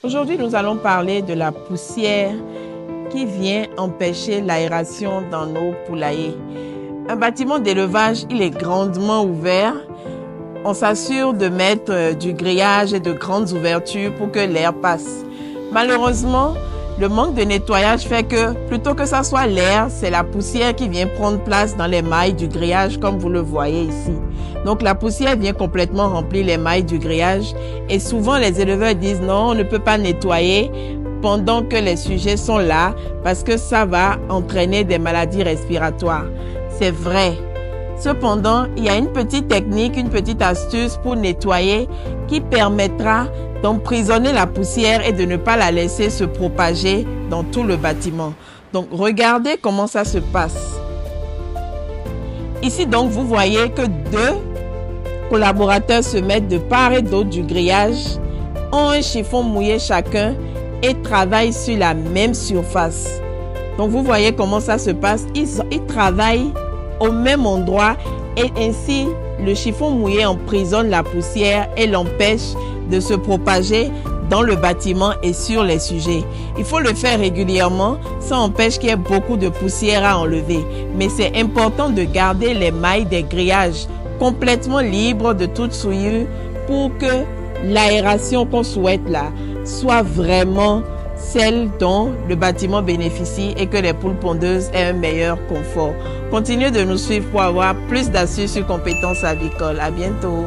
Aujourd'hui, nous allons parler de la poussière qui vient empêcher l'aération dans nos poulaillers. Un bâtiment d'élevage, il est grandement ouvert. On s'assure de mettre du grillage et de grandes ouvertures pour que l'air passe. Malheureusement, le manque de nettoyage fait que plutôt que ça soit l'air, c'est la poussière qui vient prendre place dans les mailles du grillage comme vous le voyez ici. Donc la poussière vient complètement remplir les mailles du grillage et souvent les éleveurs disent non, on ne peut pas nettoyer pendant que les sujets sont là parce que ça va entraîner des maladies respiratoires. C'est vrai. Cependant, il y a une petite technique, une petite astuce pour nettoyer qui permettra d'emprisonner la poussière et de ne pas la laisser se propager dans tout le bâtiment. Donc, regardez comment ça se passe. Ici, donc, vous voyez que deux collaborateurs se mettent de part et d'autre du grillage, ont un chiffon mouillé chacun et travaillent sur la même surface. Donc, vous voyez comment ça se passe. Ils travaillent au même endroit et ainsi le chiffon mouillé emprisonne la poussière et l'empêche de se propager dans le bâtiment et sur les sujets. Il faut le faire régulièrement, ça empêche qu'il y ait beaucoup de poussière à enlever. Mais c'est important de garder les mailles des grillages complètement libres de toute souillure pour que l'aération qu'on souhaite là soit vraiment celle dont le bâtiment bénéficie et que les poules pondeuses aient un meilleur confort. Continuez de nous suivre pour avoir plus d'astuces sur compétences avicoles. À bientôt.